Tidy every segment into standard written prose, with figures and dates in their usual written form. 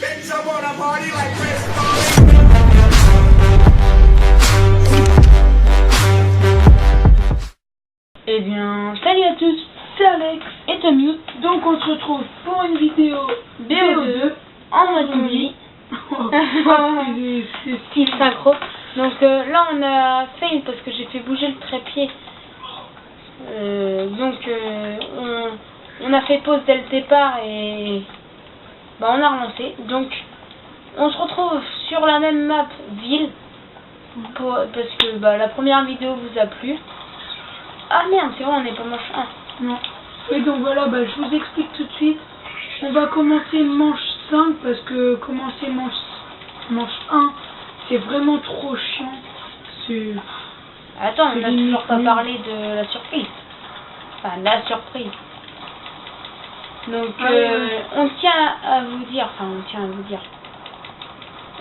Eh bien, salut à tous, c'est Alex et Tommy. Donc on se retrouve pour une vidéo BO2 en mode zombie. Style synchro. Donc là on a fail parce que j'ai fait bouger le trépied. On a fait pause dès le départ et bah, on a relancé. Donc on se retrouve sur la même map ville parce que bah, la première vidéo vous a plu. Ah merde, c'est vrai, on n'est pas manche 1. Non. Et donc voilà, bah, je vous explique tout de suite. On va commencer manche 5 parce que commencer manche 1, c'est vraiment trop chiant. C'est... Attends, on n'a toujours pas parlé de la surprise. Enfin, la surprise. Donc, on tient à vous dire,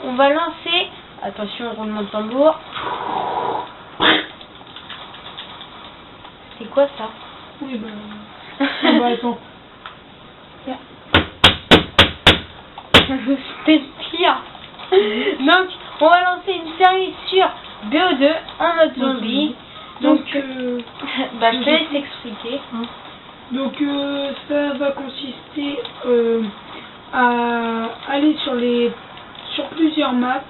on va lancer, attention, roulement de tambour. C'est quoi ça? Oui, bah... bah attends. C'était pire. Donc, on va lancer une série sur BO2 en mode zombie. Donc, bah, je te laisse expliquer. Donc, ça va consister à aller sur plusieurs maps.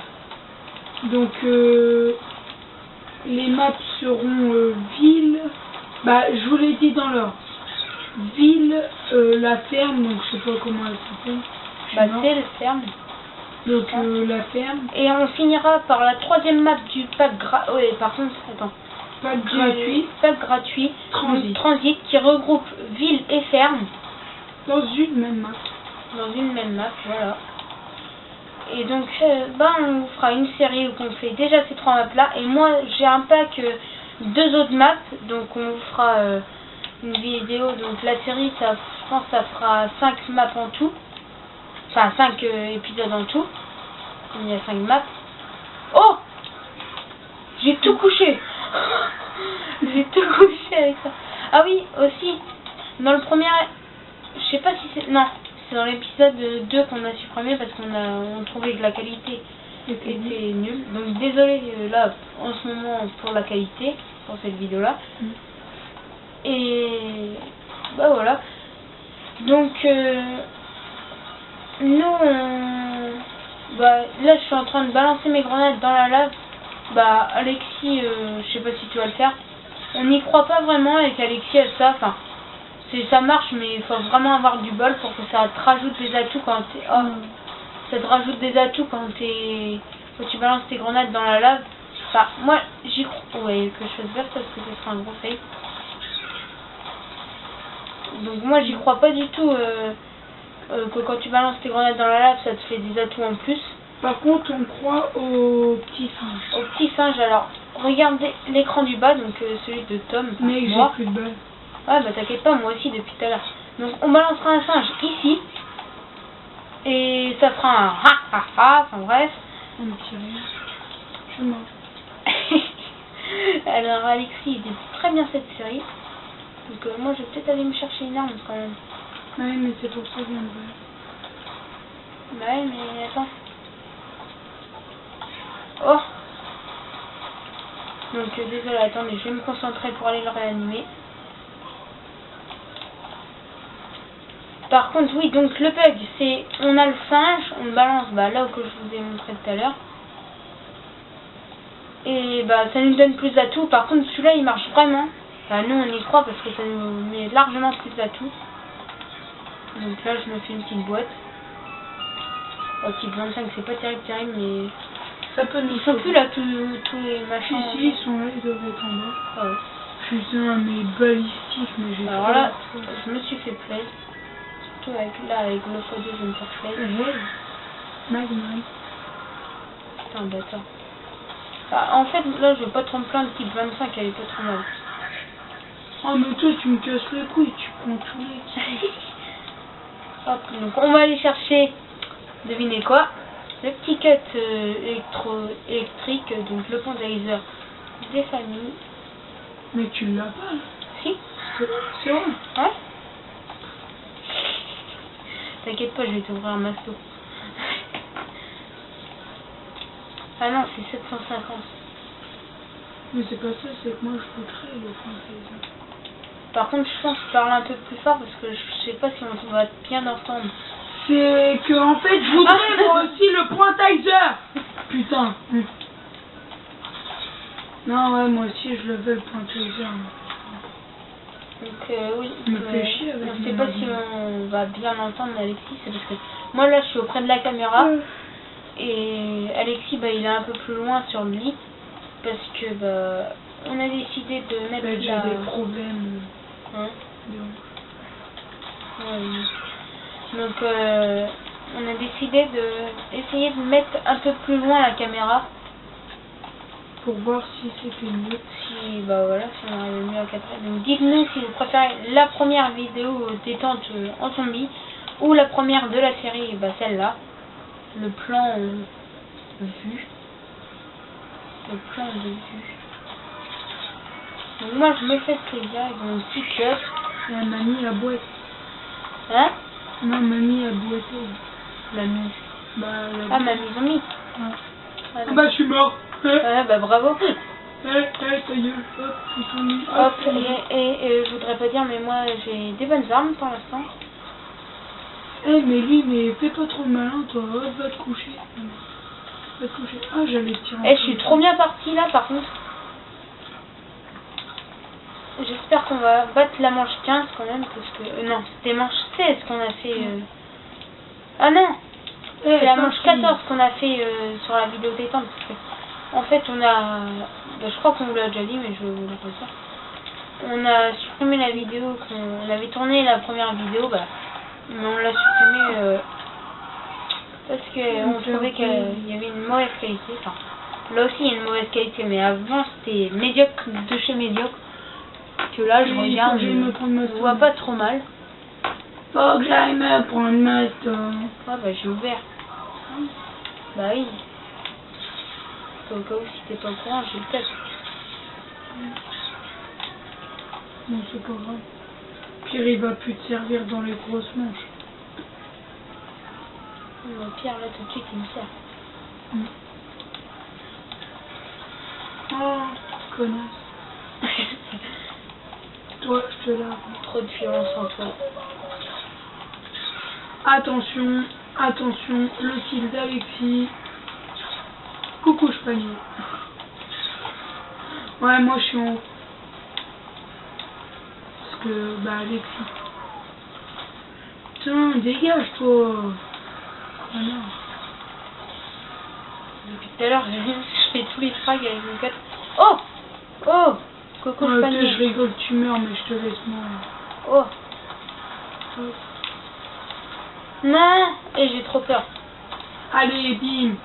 Donc, les maps seront ville. Bah, je vous l'ai dit dans l'ordre. Ville, la ferme, donc je sais pas comment elle s'appelle. Bah, c'est le ferme. Donc, la ferme. Et on finira par la troisième map du pack gratuit. Oui, par contre, attends. Pack gratuit. Transit qui regroupe ville et ferme. Dans une même map. Dans une même map, voilà. Et donc, bah, on fera une série où on fait déjà ces trois maps là. Et moi, j'ai un pack. Deux autres maps, donc on vous fera une vidéo. Donc la série, ça, je pense que ça fera 5 maps en tout, enfin 5 épisodes en tout. Il y a 5 maps. Oh, j'ai tout couché. J'ai tout couché avec ça. Ah oui, aussi dans le premier, je sais pas si c'est, non, c'est dans l'épisode 2 qu'on a supprimé parce on trouvait que la qualité était nulle. Donc désolé là en ce moment pour la qualité, pour cette vidéo là. Et bah voilà. Donc nous bah là je suis en train de balancer mes grenades dans la lave. Bah Alexis, je sais pas si tu vas le faire. On n'y croit pas vraiment avec Alexis à ça. Enfin ça marche, mais il faut vraiment avoir du bol pour que ça te rajoute des atouts quand t'es... ça te rajoute des atouts quand tu balances tes grenades dans la lave. Enfin, moi, j'y crois. Ouais, que je fasse verte parce que ce sera un gros fake. Donc moi, j'y crois pas du tout que quand tu balances tes grenades dans la lave, ça te fait des atouts en plus. Par contre, on croit au petit singe. Au petit singe, alors, regardez l'écran du bas, donc celui de Tom. Mais j'ai plus de balles. Ah bah t'inquiète pas, moi aussi depuis tout à l'heure. Donc on balancera un singe ici. Et ça fera un ha ha ha, enfin bref. On me tire. Je suis mort. Alors Alexis, il dit très bien cette série. Donc moi je vais peut-être aller me chercher une arme quand même. Ouais, mais c'est pour ça que j'aime pas. Ouais, mais attends. Oh. Donc désolé, attendez, je vais me concentrer pour aller le réanimer. Par contre, oui, donc le bug, c'est on a le singe, on le balance bah, là où que je vous ai montré tout à l'heure. Et bah ça nous donne plus d'atouts. Par contre, celui-là, il marche vraiment. Enfin, nous, on y croit parce que ça nous met largement plus d'atouts. Donc là, je me fais une petite boîte. Oh, type 25, c'est pas terrible, mais... Ça peut nous... Ils sont plus là, tous les machins. Si, ils sont là, ils doivent être en bas. Ah ouais. Putain, mais balistique, mais j'ai... Alors là, je me suis fait plaisir. Surtout avec le x2, je me fais plaisir. Magma. Putain, bâtard. Bah, en fait, là, je vais pas trop me plaindre, type 25, elle est pas trop mal. Oh, mais toi, tu me casses les couilles, tu prends tous les... Hop, donc on va aller chercher, devinez quoi, le petit cut électrique, donc le pondérizer des familles. Mais tu l'as pas. Si. C'est vrai. Ouais. T'inquiète pas, je vais t'ouvrir un masto. Ah non, c'est 750. Mais c'est pas ça, c'est que moi je voudrais le fantasy. Par contre, je pense que je parle un peu plus fort parce que je sais pas si on va bien entendre. C'est que en fait je voudrais moi aussi le pointizer. Putain. Non ouais moi aussi je le veux le pointizer. Donc oui, Je me fais chier avec on sait mon pas ordi. si on va bien entendre Alexis, c'est parce que moi là je suis auprès de la caméra et Alexis bah il est un peu plus loin sur le lit parce que bah on a décidé de mettre J'ai la... des problèmes. Hein Donc. Ouais. Donc on a décidé de essayer de mettre un peu plus loin la caméra. Pour voir si c'était mieux. Si, bah voilà, si on arrive mieux à cadrer. Donc dites-nous si vous préférez la première vidéo détente en zombie ou la première de la série, bah celle-là. Le plan vu. Le plan de vue. Donc moi je me fais plaisir avec mon petit cœur. Et elle m'a mis la boîte. Hein? Non, elle m'a mis la boîte. Mamie. Bah, Ah, mamie zombie. Ouais. Ah, Ah bah je suis mort. ouais, bah bravo. Ta gueule, hop, ils sont mis. Hop, et je voudrais pas dire, mais moi j'ai des bonnes armes pour l'instant. Mais lui, mais fais pas trop le malin, toi, hop, va te coucher. Va te coucher. Ah, j'allais te tirer. Je suis trop bien partie là par contre. J'espère qu'on va battre la manche 15 quand même, parce que... non, c'était manche 16 qu'on a fait... Ah non, c'est la manche 14 qu'on a fait sur la vidéo détente. Parce que, en fait, on a... bah, je crois qu'on vous l'a déjà dit, mais je vais vous le redire. On a supprimé la vidéo qu'on avait tourné, la première vidéo, bah, mais on l'a supprimée parce qu'on trouvait qu'il y avait une mauvaise qualité. Enfin, là aussi, il y a une mauvaise qualité, mais avant, c'était médiocre de chez médiocre. Que là je regarde, je vois pas trop mal. Faut que j'aille me prendre ma tour. Ah bah j'ai ouvert. Bah oui. Au cas où si t'es pas au courant, j'ai le tête. Non, c'est pas grave. Pierre il va plus te servir dans les grosses manches. Le Pierre là tout de suite il me sert. Oh, connasse. Toi, je te lave. Trop de violence en toi. Attention, attention, le kill d'Alexis. Coucou, je panier. Ouais, moi je suis en haut. Parce que, bah, Alexis. Putain, dégage-toi. Voilà. Depuis tout à l'heure, je fais tous les frags avec mon 4. Oh! Oh! Coco, je panier. Je rigole, tu meurs, mais je te laisse mourir. Oh! Non! Et j'ai trop peur. Allez, bim!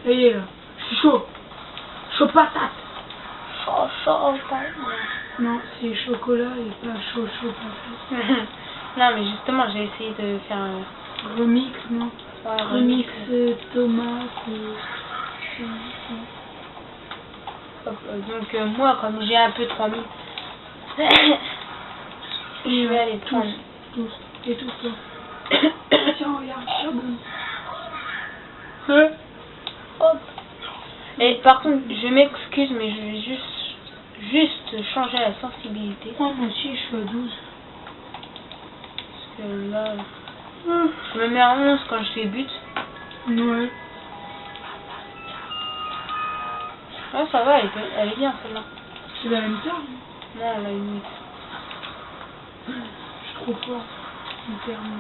Ça y est, là. Je suis chaud. Chaud patate. Chaud, patate. Non, c'est chocolat et pas chaud patate. Non, mais justement, j'ai essayé de faire un remix, non? Ouais, remix tomate. Donc moi, comme j'ai un peu 3000, je vais aller prendre. Tous. Et tout toi. Tiens, regarde, ça bon. Hop. Et par contre, je m'excuse, mais je vais juste changer la sensibilité. Moi aussi, je suis à 12. Parce que là, je me mets à 11 quand je fais but. Ouais. Ouais, ça va, elle est bien celle-là. C'est la même terme? Non, elle a une 8. Je suis trop fort. Une terme.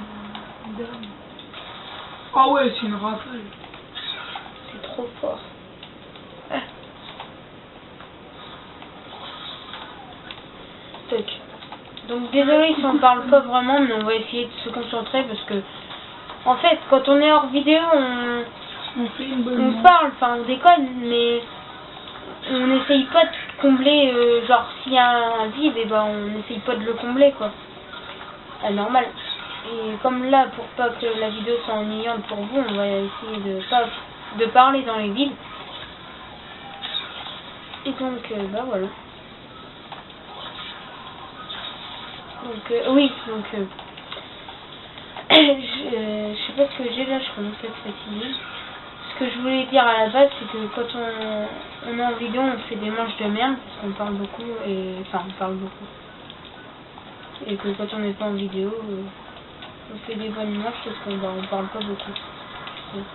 Ah ouais, c'est une rafale. C'est trop fort. Toc. Donc désolé si on parle pas vraiment, mais on va essayer de se concentrer parce que en fait quand on est hors vidéo on fait une bonne on parle, enfin on déconne, mais on n'essaye pas de combler, genre s'il y a un vide, et ben on n'essaye pas de le combler quoi. Normal. Et comme là, pour pas que la vidéo soit ennuyante pour vous, on va essayer de pas de parler dans les vides. Et donc bah voilà. Donc oui, donc je sais pas ce que j'ai là, je commence à être fatiguée. ce que je voulais dire à la base, c'est que quand on est en vidéo, on fait des manches de merde, parce qu'on parle beaucoup, et enfin, on parle beaucoup. Et que quand on n'est pas en vidéo, on fait des bonnes manches, parce qu'on parle pas beaucoup. Ouais.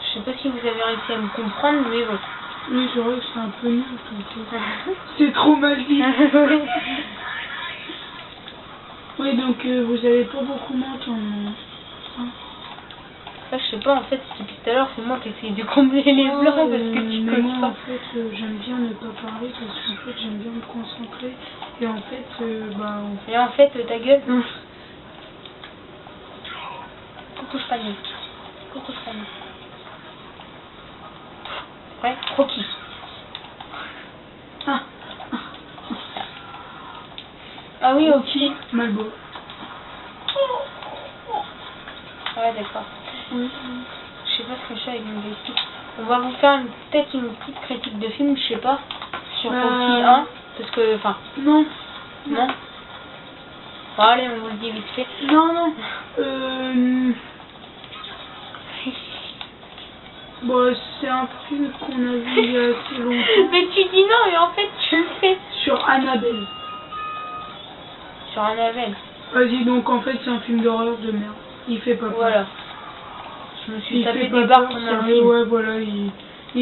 Je sais pas si vous avez réussi à me comprendre, mais bon. Oui, c'est vrai que c'est un peu nul, c'est trop mal dit. Oui, donc vous avez pas beaucoup m'entendre. Ça, je sais pas, en fait, depuis tout à l'heure, c'est moi qui essaye de combler les blancs parce que tu mais codes moi, pas. en fait, j'aime bien ne pas parler parce qu'en fait, j'aime bien me concentrer. Et en fait, Et en fait, ta gueule. Coucou Spagnon. Coucou Spagnon. Ouais, croquis. Ah oui, ok. Malbo. Ouais, d'accord. Oui. Je sais pas ce que je fais avec mon joystick. On va vous faire peut-être une petite critique de film, je sais pas, sur Rocky 1, parce que, enfin... Non. Non. Bon, allez, on vous le dit vite fait. Non. Bon, c'est un film qu'on a vu il y a assez longtemps. Mais tu dis non, et en fait, tu le fais. Sur Annabelle. Sur Annabelle. Vas-y, donc en fait, c'est un film d'horreur de merde. Il fait pas peur. Voilà. Je me suis Il tapé fait des pas barres peur, pendant le sérieux, film. ouais, voilà, il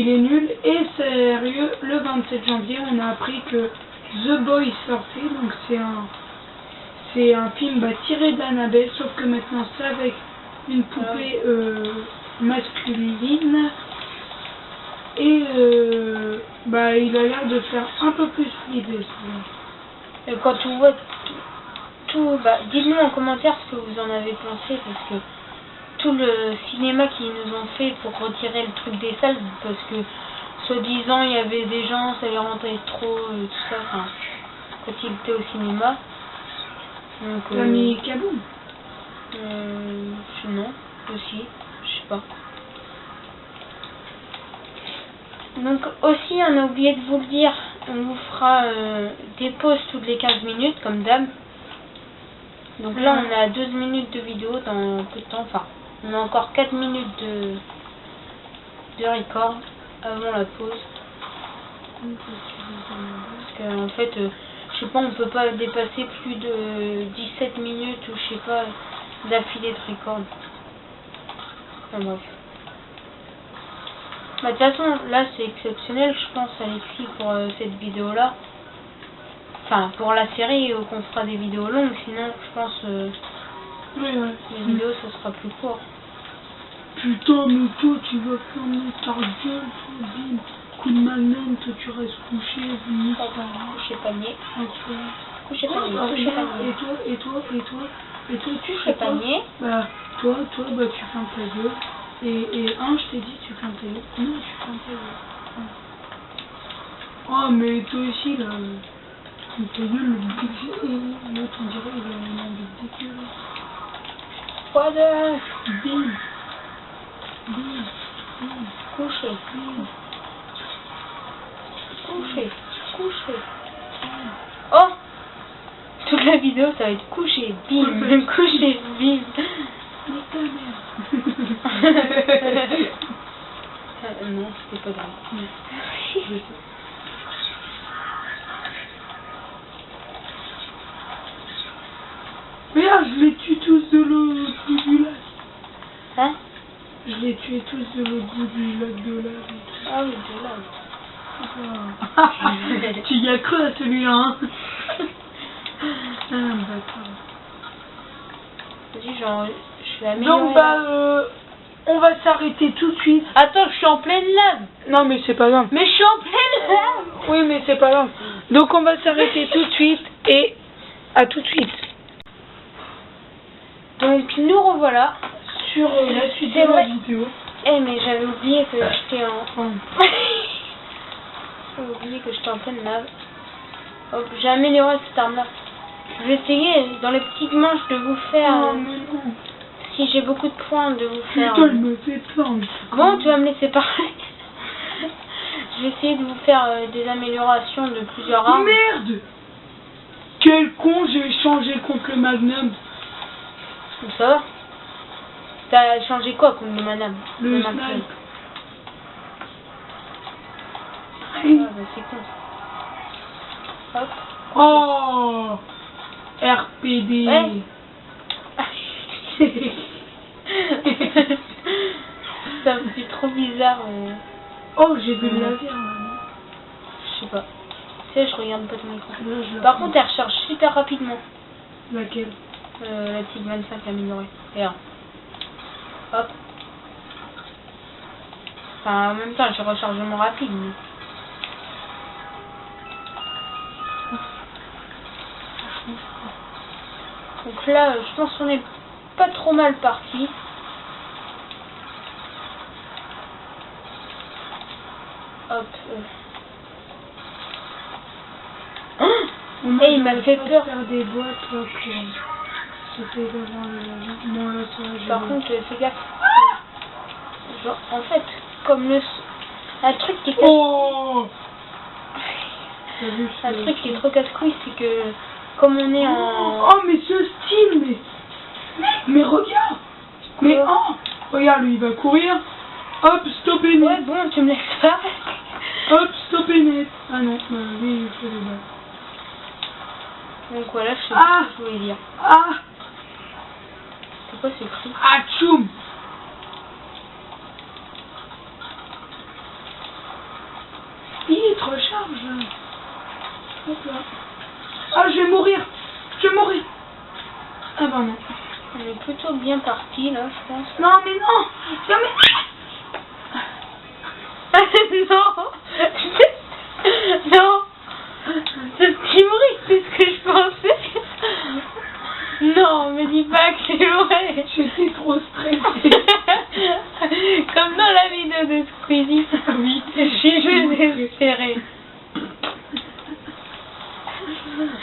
est nul. Et sérieux, le 27 janvier, on a appris que The Boy sortait, donc c'est un film tiré d'Annabelle, sauf que maintenant c'est avec une poupée masculine. Et il a l'air de faire un peu plus flipper. Et quand on voit tout, dites-nous en commentaire ce que vous en avez pensé, parce que tout le cinéma qu'ils nous ont fait pour retirer le truc des salles, parce que soi-disant il y avait des gens, ça les rentrait trop, tout ça, enfin, quand ils étaient au cinéma. Donc, T'as mis Kaboom? Non, aussi, je sais pas. Donc aussi, on a oublié de vous le dire, on vous fera des pauses toutes les 15 minutes, comme d'hab. Donc là, on a 12 minutes de vidéo dans peu de temps, enfin, on a encore 4 minutes de record avant la pause. Parce que en fait, je sais pas, on peut pas dépasser plus de 17 minutes ou je sais pas, d'affilée de record. Enfin bref. De toute façon, là c'est exceptionnel, je pense, Alexis, pour cette vidéo-là. Enfin, pour la série, qu'on fera des vidéos longues, sinon, je pense, les vidéos, ça sera plus court. Putain, mais toi, tu vas fermer ta gueule, toi, bim. Coup de magnum, toi, tu restes couché, bim. Couché panier. Couché Et toi, tu fais panier. Toi, tu fermes ta gueule. Et je t'ai dit, tu fermes ta gueule. Non, tu fermes ta gueule. Oh, mais toi aussi, là, ta gueule, l'autre, on dirait, il a une envie de dégueuler. Quoi de... Bim. Couché. Couché. Oh! Toute la vidéo, ça va être couché, bim, couché, bim. Mais ta mère. Non, c'était pas grave. Merde, je les tue tous de l'autre bout du lac. Hein? Je les tués tous de l'autre bout du lac de lave. Ah oui, de lave. Tu y as cru à celui-là, hein? D'accord. Vas-y, genre, je vais améliorer. Donc, on va s'arrêter tout de suite. Attends, je suis en pleine lave. Non, mais c'est pas grave. Mais je suis en pleine lave. Oui, mais c'est pas grave. Donc, on va s'arrêter tout de suite et à tout de suite. Donc, nous revoilà sur la suite de la vidéo. Eh, mais j'avais oublié que j'étais en... J'avais oublié que j'étais en pleine lave. Hop, j'ai amélioré cette arme-là. Je vais essayer, dans les petites manches, de vous faire... Non, mais non. Si j'ai beaucoup de points, de vous faire... Putain, il me fait peur. Bon, tu vas me laisser parler. Je vais essayer de vous faire des améliorations de plusieurs armes. Merde! Quel con, j'ai changé contre le Magnum. Ça va? T'as changé quoi comme le manab? Le manab snipe. Ah bah c'est con. Hop. Oh RPD. Ouais. C'est un petit trop bizarre. Oh, j'ai vu le laser là. Je sais pas. Tu sais, je regarde pas ton écran. Là, je la Par prends. contre, elle recharge super rapidement. Laquelle? La petite 25 améliorée. Et là. Hop. Enfin, en même temps, j'ai rechargement rapide. Mais... Donc là, je pense qu'on est pas trop mal parti. Hop. On Et il m'a fait peur. faire des boîtes là pour sauter devant le laser. Bon là ça va. Par contre, fais gaffe. Genre, en fait, comme le... Un truc qui est... Oh T'as vu, Un truc qui est trop casse-couille, c'est que... Comme on est en... Oh mais ce style, mais regarde. Mais oh regarde, lui il va courir. Hop, stop et net. Ouais, bon, tu me laisses pas. Hop, stop et net. Ah non, bah, lui il fait les balles. Donc voilà, je sais Ah. pas ce que je voulais dire. Ah C'est quoi ce cri? Atchoum. Il te recharge. Hop là. Ah, je vais mourir. Je vais mourir. Ah bah non. On est plutôt bien parti là, je pense. Non mais non. Non mais... Non. Non. C'est humoriste, c'est ce que je pensais. Non, me dis pas que c'est vrai. J'étais trop stressée. Comme dans la vidéo de Squeezie. Oui. Je suis désespérée.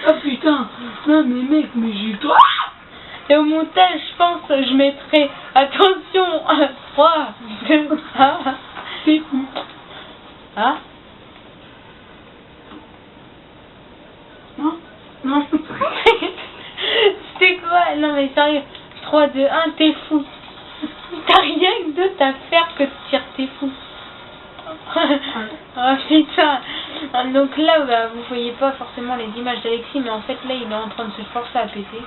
Oh putain. Non mais mec, mais j'ai toi. Et au montage, je pense, je mettrai attention, 3, 2, 1. C'est fou. Hein? Non. Non. C'était quoi? Non mais sérieux, 3, 2, 1, t'es fou. T'as rien d'autre à faire que de tirer, t'es fou. Oh putain. Donc là, bah, vous voyez pas forcément les images d'Alexis, mais en fait là, il est en train de se forcer à péter.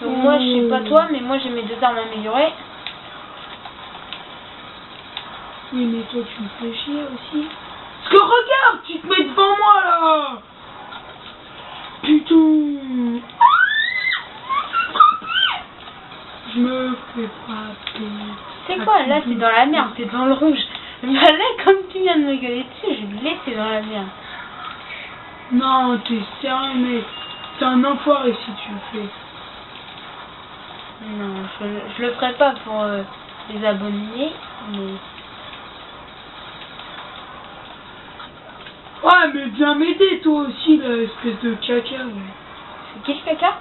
Donc moi, je sais pas toi, mais moi j'ai mes 2 armes améliorées. Oui, mais toi, tu me fais chier aussi. Parce que regarde, tu te mets devant moi, là. Putain. Je me fais frapper. C'est quoi, là, t'es dans la merde, t'es dans le rouge. Bah là, comme tu viens de me gueuler dessus, je vais te laisser dans la merde. Non, t'es sérieux, mec. T'es un enfoiré si tu le fais. Non, je le ferai pas pour les abonnés, mais... Ouais, mais viens m'aider, toi aussi, là, espèce de caca. Ouais. C'est qui le caca?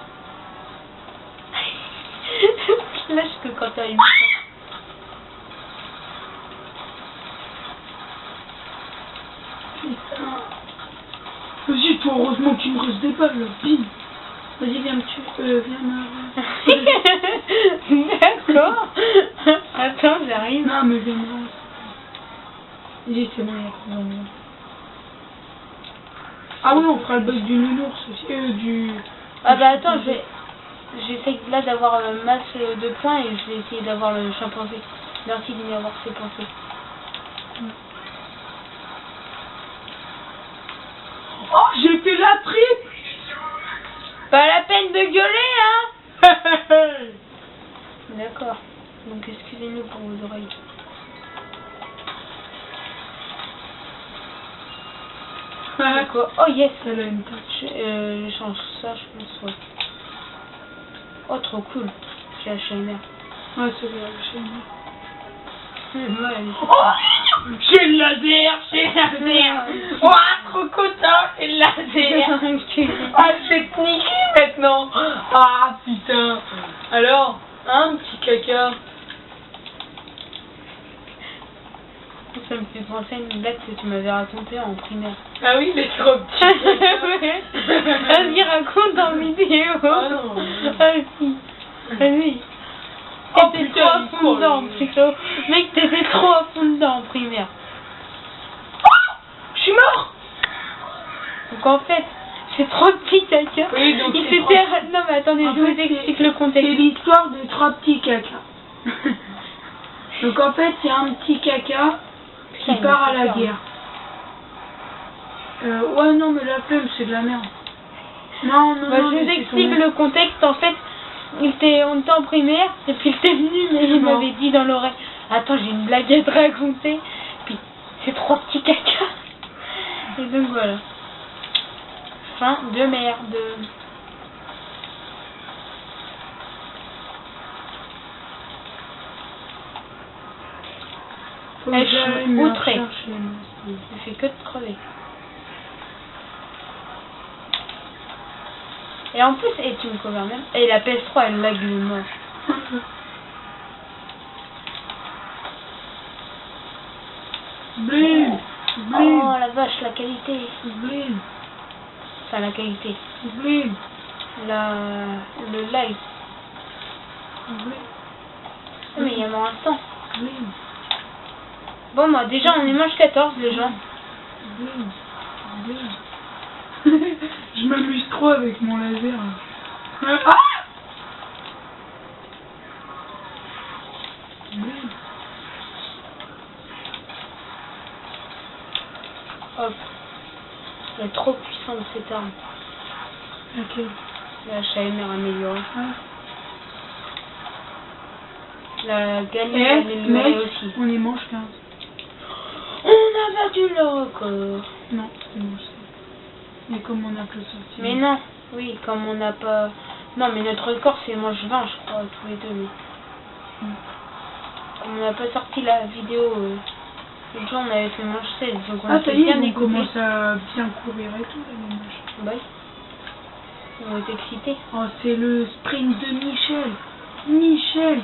Lâche que quand t'as une... Putain. Vas-y, toi, heureusement qu'il me reste des balles, là. Bim. Vas-y, viens me tuer. Viens me... D'accord. Attends, j'arrive. Non, mais viens me... Vas-y, c'est bon, il y a rien. Ah oui, on fera le bug du nounours aussi. Du... Ah bah attends, j'essaie là d'avoir masse de points et je vais essayer d'avoir le chimpanzé. Merci de m'y avoir fait penser. Oh, j'ai fait la triple. Pas la peine de gueuler, hein. D'accord. Donc excusez-nous pour vos oreilles. D'accord. Oh yes. Elle a une touch. Je change ça, je pense, ouais. Oh, trop cool. J'ai acheté une merde. Ouais, c'est vrai, j'ai une... Ouais, Oh, j'ai le laser, j'ai le laser. Oh, trop content, j'ai le laser. Ah, c'est niqué maintenant. Ah, putain. Alors, un petit caca. Ça me fait penser à une blague que tu m'avais racontée en primaire. Ah oui, les trop petits. Vas-y, raconte en vidéo. Ah non. Vas-y. Vas-y. Oh, T'étais putain, trop à il fond court, dedans, lui. c'est chaud. Mec, t'étais trop à fond dedans en primaire. Je suis mort. Donc en fait, c'est trois petits caca. Oui, donc Il c'est s'était... trois- Non mais attendez, En je vous fait, explique le C'est contexte. l'histoire de trois petits caca. Donc en fait, il y a un petit caca qui Putain, il part m'a à fait la peur. guerre. Ouais, non, mais la flemme, c'est de la merde. Non, non, Bah, non. je vous mais c'est explique ton- le contexte. En fait, on était en primaire, et puis il était venu, mais il Non. m'avait dit dans l'oreille, attends, j'ai une blague à te raconter. Puis, c'est trois petits caca. Et donc voilà. Fin de merde. Faut Eh, que je suis j'aille me outrée. rechercher, moi. Il fait que de crever. Et en plus, et tu me couvres même. Et la PS3, elle lag le mort. Blim, blim, Oh la vache, la qualité. blim, Enfin, la qualité. blim, Le live. blim, Ah, mais il y a mon instant. blim, Bon, moi, déjà, on est manche 14, les gens. blim, blim. Je m'amuse trop avec mon laser. Ah! Blim. Hop. Elle est trop puissante, cette arme. Ok. La HMR améliorée. Ah. La gagne Eh, améliorée mec, aussi. on est manche 15. On a battu le record. Non, c'est manche 16. Mais comme on a que sorti. Mais non, oui, comme on n'a pas... Non, mais notre record, c'est manche 20, je crois, tous les deux. Mais... Comme on n'a pas sorti la vidéo, l'autre jour, on avait fait manche 16, donc on Ah, a ça fait y bien est, on écouter. commence à bien courir et tout, là, les manches. Bah oui. On est excités. Oh, c'est le sprint de Michel. Michel.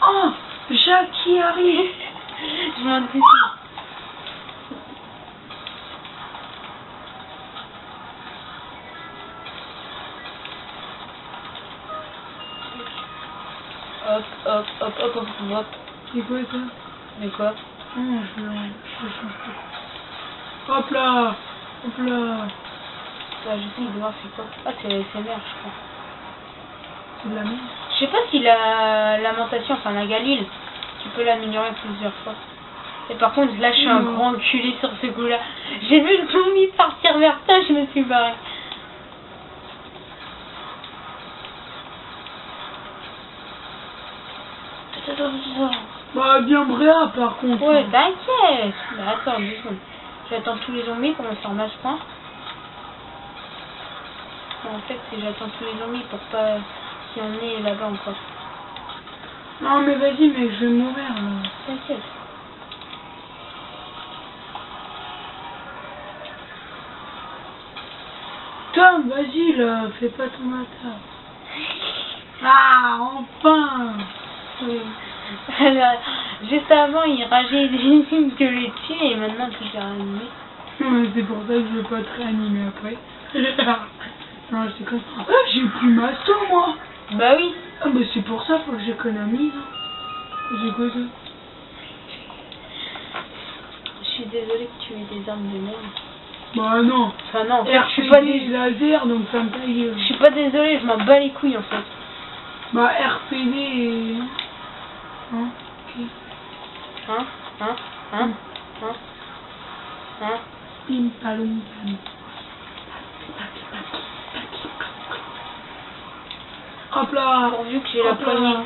Oh, Jacques qui arrive. Je m'en dis. Hop, hop, hop, hop, hop, hop. C'est quoi ça? Mais quoi? Oh, je change pas. Hop là. Hop là. Bah, je sais, il doit c'est quoi? Ah, c'est la SMR, je crois. C'est de la merde. Je sais pas si la lamentation, enfin la Galil, tu peux l'améliorer plusieurs fois. Et par contre, là, je suis un Non. grand enculé sur ce coup-là. J'ai vu le zombie partir vers ça, je me suis barré. Bah, bien bréa par contre. Ouais, hein. t'inquiète. Bah, attends, 2 secondes. J'attends tous les zombies pour me faire masse point. En fait, c'est j'attends tous les zombies pour pas si on est là-bas encore. Non, mais vas-y, mec, je vais mourir là. T'inquiète. Tom, vas-y là, fais pas ton matin. Ah, enfin. Alors, juste avant, il rageait que les tuer et maintenant tout est réanimé. Ouais, c'est pour ça que je veux pas te réanimer après. Non, c'est comme ça. Ah, j'ai plus masto moi. Bah oui. Ah, bah c'est pour ça, faut que j'économise. J'ai quoi ça? Je suis désolée que tu aies des armes de merde. Bah non. Enfin non, en fait, je suis pas RPD laser, donc ça me taille. Je suis pas désolée, je m'en bats les couilles en fait. Bah RPD et... Hein? Ok. Hein? Hein? Pim palom pam. Hop là. Pourvu que j'ai la Hop là. poignée.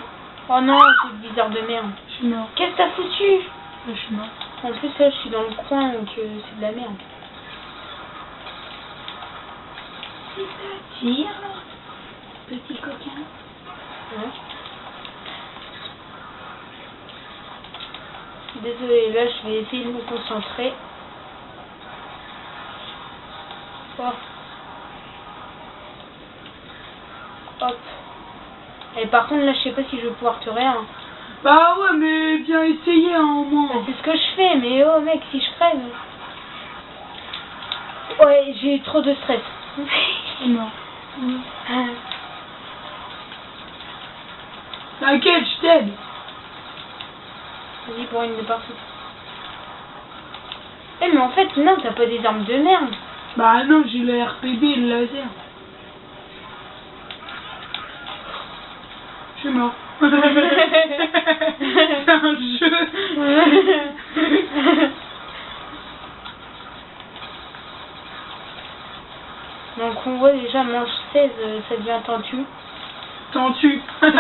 Oh non, c'est bizarre de merde. Je suis mort. Qu'est-ce que t'as foutu? Là, je suis mort. En plus là, je suis dans le coin donc c'est de la merde. Tire, petit coquin. Ouais. Désolée, là je vais essayer de me concentrer. Oh. Hop. Et par contre là je sais pas si je vais pouvoir te rien. Bah ouais, mais bien essayer hein, au moins. Bah, c'est ce que je fais, mais oh mec, si je crève. Ouais, j'ai eu trop de stress. Non. T'inquiète, je t'aide. Vas-y pour une de partout. Eh mais en fait, non, t'as pas des armes de merde. Bah non, j'ai le RPD et le laser. Je suis mort. C'est un jeu. Donc on voit déjà manche 16, ça devient tendu. T'en-tu. Attends,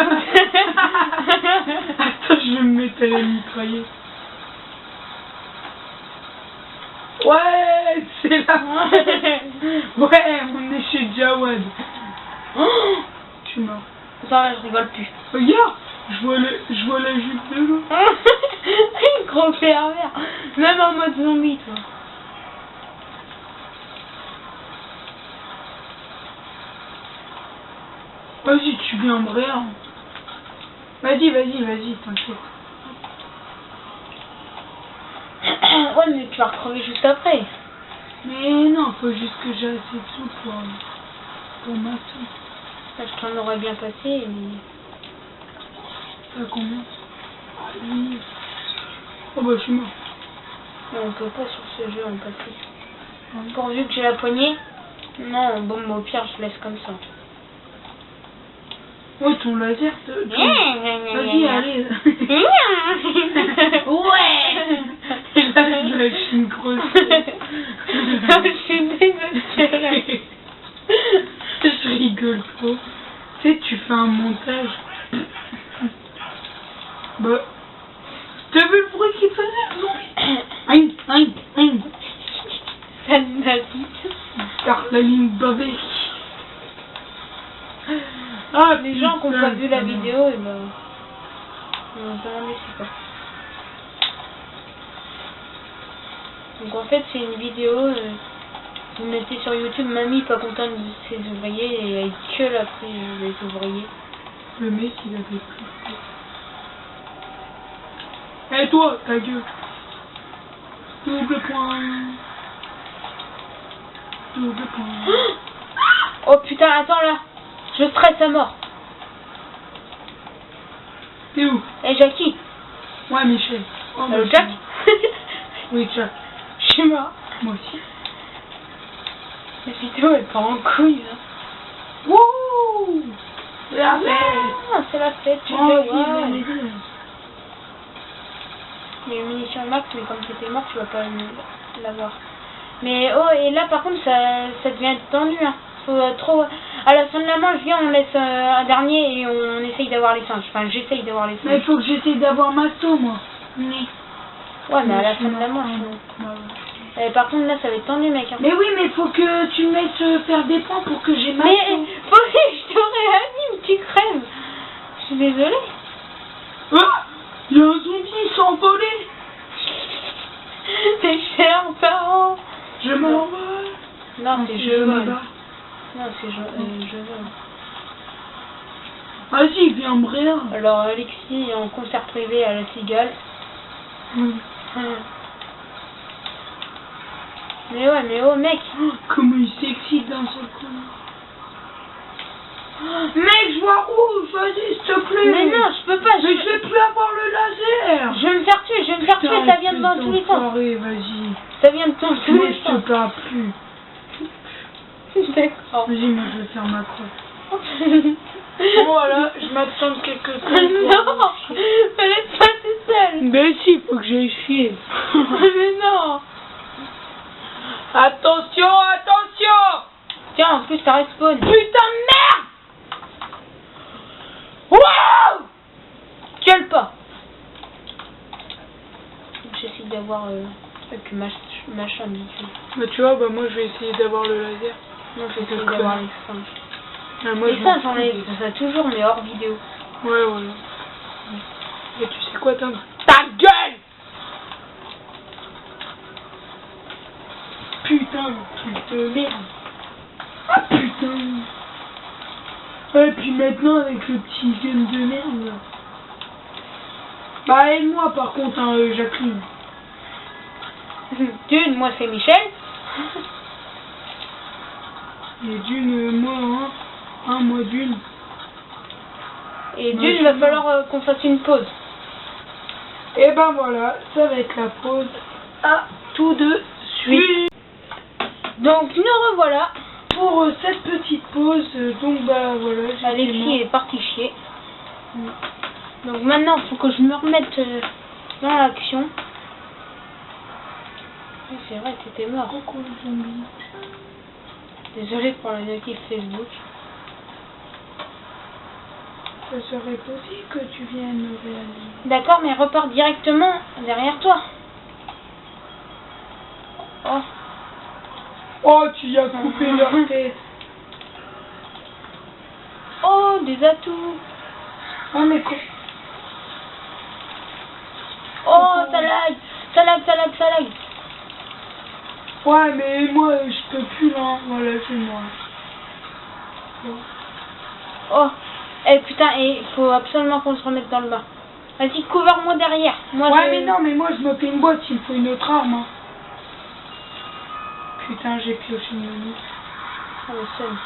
je vais me mettre à la mitrailler. Ouais, c'est là. Ouais, on est chez Jawad. Oh, je suis mort. Attends, là, je rigole plus. Regarde, je vois la jupe de l'eau. Gros pervers. Même en mode zombie, toi. Vas-y, tu viens me rire. Vas-y, t'inquiète. Ouais, mais tu vas recrever juste après. Mais non, faut juste que j'ai assez de sous pour ma sou. Ça, je t'en aurais bien passé, mais... Ça combien? Oui. Oh bah je suis mort. Mais on peut pas sur ce jeu en passer. Pourvu que j'ai la poignée. Non, bon, au pire, je laisse comme ça. Ouais, ton laser, vas-y, allez. Ouais. Et là, je lâche une grosse. Je suis désespérée. Je rigole trop. Tu sais, tu fais un montage. Bah. T'as vu le bruit qu'il faisait, le zombie? Aïe. Ça m'a dit. Car la ligne bavée. Ah, les gens qui n'ont pas vu la vidéo, et ben. Ils vont se demander c'est quoi. Donc en fait, c'est une vidéo. Vous mettez sur YouTube, mamie pas contente de ses ouvriers et elle gueule après les ouvriers. Le mec, il avait plus. Eh toi, ta gueule. Double point. Oh putain, attends là. Je stresse à mort. T'es où? Eh Jackie. Ouais, Michel. Oh, Jack. Oui, Jack. Je suis mort. Moi aussi. La vidéo elle part en couille là. Wouh! C'est la fête! Ah, c'est la fête, tu Oh, fais oui, ouais. les Il y a une munition max, mais comme c'était mort, tu vas pas l'avoir. Mais oh, et là par contre, ça devient tendu. Hein. Faut trop. À la fin de la manche, viens, on laisse un dernier et on essaye d'avoir les singes. Enfin, j'essaye d'avoir les singes. Mais il faut que j'essaye d'avoir ma saut, moi. Oui. Ouais, mais à la fin de la manche. Par contre, là, ça va être tendu, mec. Hein. Mais oui, mais faut que tu me laisses faire des points pour que j'ai ma Mais saut. faut que je te réanime, tu crèves. Je suis désolée. Ah! Il y a un zombie, il s'est envolé. T'es cher, parent. Je m'envole. Non, c'est je me vole. bats. Non, c'est je vole. Vas-y, viens me rire. Alors, Alexis est en concert privé à la Cigale. Mais ouais, mais oh mec. Oh, comment il s'excite d'un seul coup. Mec, je vois rouge, vas-y, s'il te plaît. Mais non, je peux pas. Mais je vais plus avoir le laser. Je vais me faire tuer, Putain, ça vient de dans tous les sens. Vas-y. Ça vient de dans tous Moi, les je te sens. parle plus. D'accord. Vas-y, moi, je vais faire ma croix. Bon, voilà, je m'absente quelques secondes. Non, me laisse pas tout seul. Ben si, faut que j'aille chier. Mais non. Attention. Tiens, en plus, ça respawn. Putain de merde. Wow. Gueule pas. J'essaie d'avoir avec machin habituel. Bah tu vois, bah moi je vais essayer d'avoir le laser. Non, j'essaie d'avoir les singes. Ah, moi, Et ça, j'en ai ça toujours, mais hors vidéo. Ouais. Et tu sais quoi, ta gueule. Putain, le truc de merde. Ah putain. Et puis maintenant avec le petit gun de merde. Bah aide-moi par contre, hein, Jacqueline. D'une, moi c'est Michel. Et d'une, moi, moi d'une. Et d'une, va falloir qu'on fasse une pause. Et ben voilà, ça va être la pause à tout de suite. Donc nous revoilà. Pour cette petite pause, donc bah voilà. Alexis est parti chier. Donc maintenant, il faut que je me remette dans l'action. Oui, c'est vrai, t'étais mort. Coucou le zombie. Désolé pour la notif Facebook. Ça serait possible que tu viennes me réaliser. D'accord, mais repars directement derrière toi. Oh. Oh, tu y as coupé leur tête. Oh, des atouts. Oh, mais quoi? Oh, ça lag. Ça lag, ça lag, ça lag. Ouais, mais moi, je peux plus là. Voilà, c'est moi. Oh. Eh putain, il faut absolument qu'on se remette dans le bain. Vas-y, couvre-moi derrière. Moi, ouais, mais non, mais moi, je me fais une boîte, il me faut une autre arme. Hein. Putain, j'ai pioché une minute. Oh, le seum.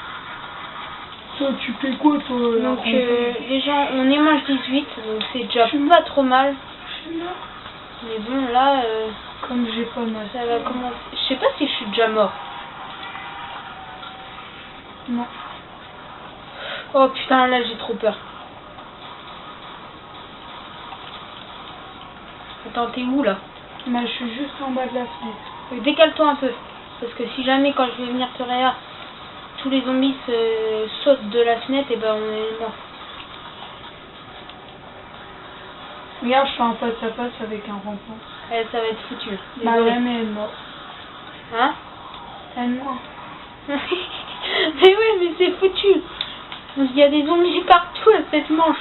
Toi, tu fais quoi, toi? Donc, déjà, on est manche 18, donc c'est déjà pas trop mal. Je suis mort. Mais bon, là, comme j'ai pas mal. Ça va commencer. Je sais pas si je suis déjà mort. Non. Oh putain, là, j'ai trop peur. Attends, t'es où, là? Bah, je suis juste en bas de la fenêtre. Décale-toi un peu. Parce que si jamais, quand je vais venir te réa, tous les zombies sautent de la fenêtre, et ben on est mort. Regarde, je suis en face à face avec un rampant. Eh, ça va être foutu. Bah ouais, mais elle est morte. Hein? Elle est morte. Mais ouais, mais c'est foutu. Il y a des zombies partout à cette manche.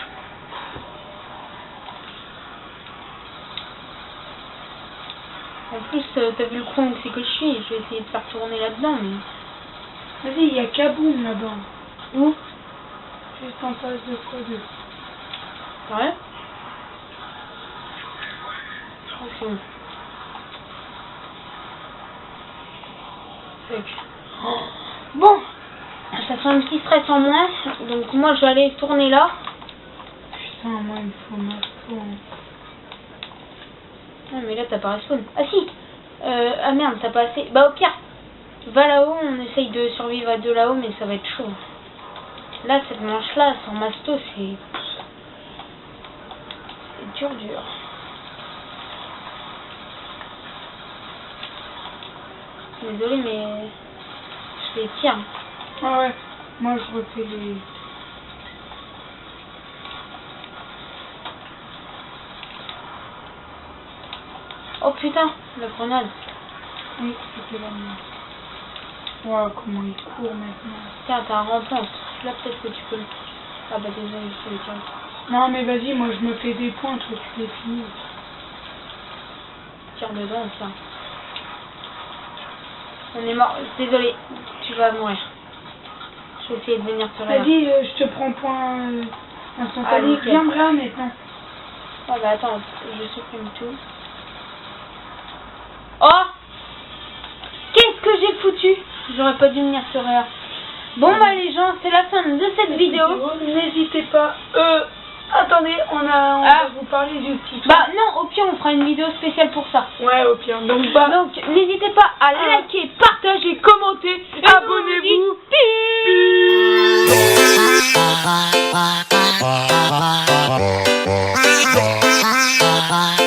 En plus, t'as vu le coin où c'est que je suis. Je vais essayer de faire tourner là-dedans, mais... Vas-y, il y a Kaboom là-bas. Où? Juste en face de quoi de... Ouais. Ok. Bon, ça fait un petit stress en moins, donc moi je vais aller tourner là. Putain, moi il me faut ma spawn. Ah mais là t'as pas respawn. Ah si. Ah merde, t'as pas assez. Bah au pire, va là-haut, on essaye de survivre à deux là-haut, mais ça va être chaud. Là cette manche là, sans masto, c'est dur. Désolé mais je les tire. Ah ouais, moi je refais les... Oh putain, la grenade. Oui, c'était la mienne. Wow, comment il court maintenant. Tiens, t'as un rampant. Là peut-être que tu peux le... Ah bah désolé, il faut le tirer. Non mais vas-y, moi je me fais des points, toi tu les finis. Tire dedans, tiens. On est mort. Désolé, tu vas mourir. Je vais essayer de venir te réa. Vas-y, je te prends point instantané. Allez, Viens me réa maintenant. Oh bah attends, je supprime tout. Oh! Qu'est-ce que j'ai foutu? J'aurais pas dû venir te réa. Bon bah les gens, c'est la fin de cette vidéo. N'hésitez pas. Attendez, on va vous parler du petit tour. Bah non, au pire on fera une vidéo spéciale pour ça. Ouais, au pire. Donc n'hésitez pas à liker, partager.